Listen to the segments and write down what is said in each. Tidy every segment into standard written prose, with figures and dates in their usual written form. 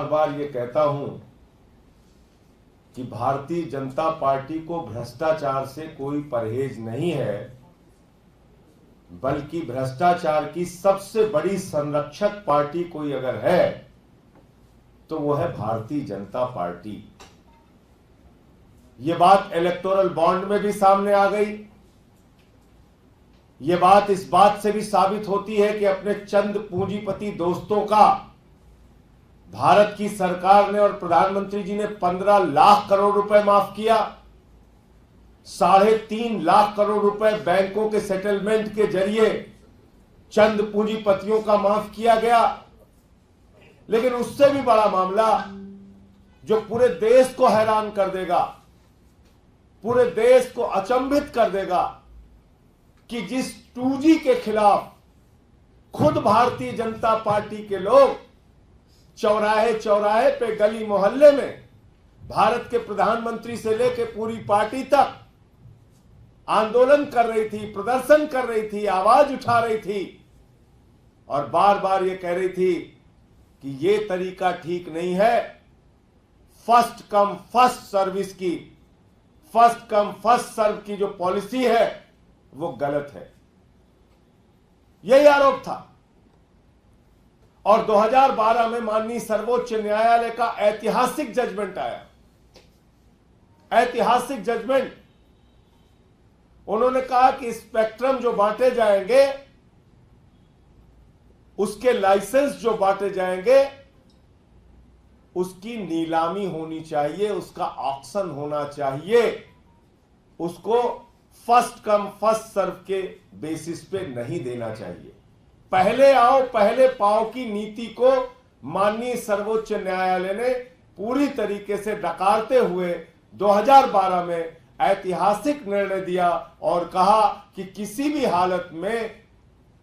बार बार ये कहता हूं कि भारतीय जनता पार्टी को भ्रष्टाचार से कोई परहेज नहीं है, बल्कि भ्रष्टाचार की सबसे बड़ी संरक्षक पार्टी कोई अगर है तो वो है भारतीय जनता पार्टी। ये बात इलेक्टोरल बॉन्ड में भी सामने आ गई। ये बात इस बात से भी साबित होती है कि अपने चंद पूंजीपति दोस्तों का भारत की सरकार ने और प्रधानमंत्री जी ने 15 लाख करोड़ रुपए माफ किया। 3.5 लाख करोड़ रुपए बैंकों के सेटलमेंट के जरिए चंद पूंजीपतियों का माफ किया गया। लेकिन उससे भी बड़ा मामला जो पूरे देश को हैरान कर देगा, पूरे देश को अचंभित कर देगा, कि जिस 2G के खिलाफ खुद भारतीय जनता पार्टी के लोग चौराहे चौराहे पे, गली मोहल्ले में भारत के प्रधानमंत्री से लेकर पूरी पार्टी तक आंदोलन कर रही थी, प्रदर्शन कर रही थी, आवाज उठा रही थी और बार बार ये कह रही थी कि ये तरीका ठीक नहीं है। फर्स्ट कम फर्स्ट सर्विस की, फर्स्ट कम फर्स्ट सर्व की जो पॉलिसी है वो गलत है, यही आरोप था। और 2012 में माननीय सर्वोच्च न्यायालय का ऐतिहासिक जजमेंट आया, ऐतिहासिक जजमेंट। उन्होंने कहा कि स्पेक्ट्रम जो बांटे जाएंगे, उसके लाइसेंस जो बांटे जाएंगे, उसकी नीलामी होनी चाहिए, उसका ऑक्शन होना चाहिए, उसको फर्स्ट कम फर्स्ट सर्व के बेसिस पे नहीं देना चाहिए। पहले आओ पहले पाओ की नीति को माननीय सर्वोच्च न्यायालय ने पूरी तरीके से नकारते हुए 2012 में ऐतिहासिक निर्णय दिया और कहा कि किसी भी हालत में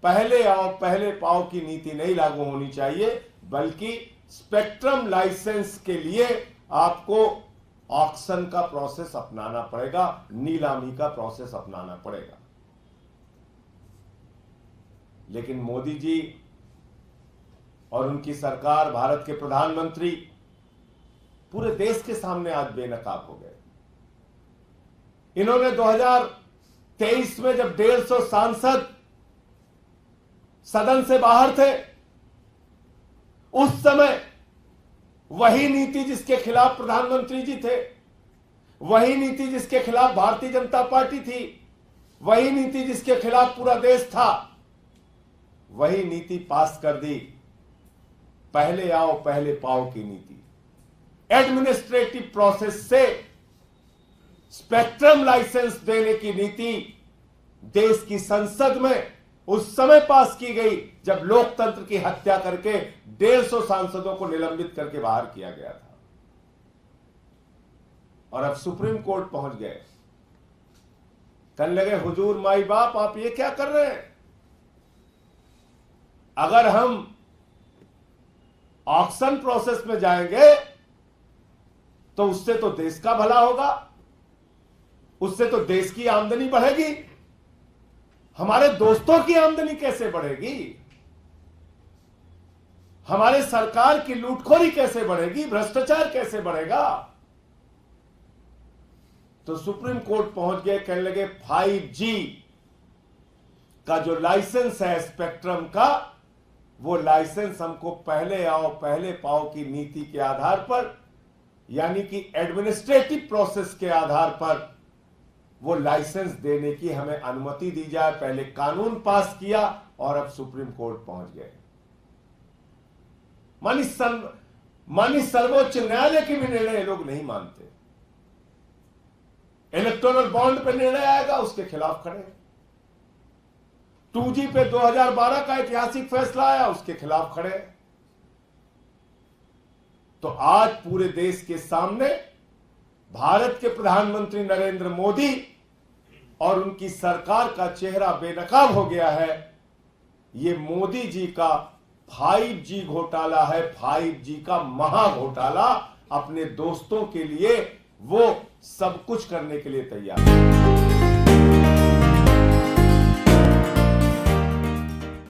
पहले आओ पहले पाओ की नीति नहीं लागू होनी चाहिए, बल्कि स्पेक्ट्रम लाइसेंस के लिए आपको ऑक्शन का प्रोसेस अपनाना पड़ेगा, नीलामी का प्रोसेस अपनाना पड़ेगा। लेकिन मोदी जी और उनकी सरकार, भारत के प्रधानमंत्री पूरे देश के सामने आज बेनकाब हो गए। इन्होंने 2023 में जब 150 सांसद सदन से बाहर थे, उस समय वही नीति जिसके खिलाफ प्रधानमंत्री जी थे, वही नीति जिसके खिलाफ भारतीय जनता पार्टी थी, वही नीति जिसके खिलाफ पूरा देश था, वही नीति पास कर दी। पहले आओ पहले पाओ की नीति, एडमिनिस्ट्रेटिव प्रोसेस से स्पेक्ट्रम लाइसेंस देने की नीति देश की संसद में उस समय पास की गई जब लोकतंत्र की हत्या करके 150 सांसदों को निलंबित करके बाहर किया गया था। और अब सुप्रीम कोर्ट पहुंच गए। कहने लगे, हुजूर माई बाप, आप ये क्या कर रहे हैं? अगर हम ऑक्शन प्रोसेस में जाएंगे तो उससे तो देश का भला होगा, उससे तो देश की आमदनी बढ़ेगी, हमारे दोस्तों की आमदनी कैसे बढ़ेगी, हमारे सरकार की लूटखोरी कैसे बढ़ेगी, भ्रष्टाचार कैसे बढ़ेगा? तो सुप्रीम कोर्ट पहुंच गए। कहने लगे 5G का जो लाइसेंस है स्पेक्ट्रम का, वो लाइसेंस हमको पहले आओ पहले पाओ की नीति के आधार पर, यानी कि एडमिनिस्ट्रेटिव प्रोसेस के आधार पर वो लाइसेंस देने की हमें अनुमति दी जाए। पहले कानून पास किया और अब सुप्रीम कोर्ट पहुंच गए। मानी सर्वोच्च न्यायालय के भी निर्णय लोग नहीं मानते। इलेक्टोरल बॉन्ड पे निर्णय आएगा, उसके खिलाफ खड़े। 2G पे 2012 का ऐतिहासिक फैसला आया, उसके खिलाफ खड़े। तो आज पूरे देश के सामने भारत के प्रधानमंत्री नरेंद्र मोदी और उनकी सरकार का चेहरा बेनकाब हो गया है। ये मोदी जी का 5G घोटाला है, 5G का महा घोटाला। अपने दोस्तों के लिए वो सब कुछ करने के लिए तैयार है।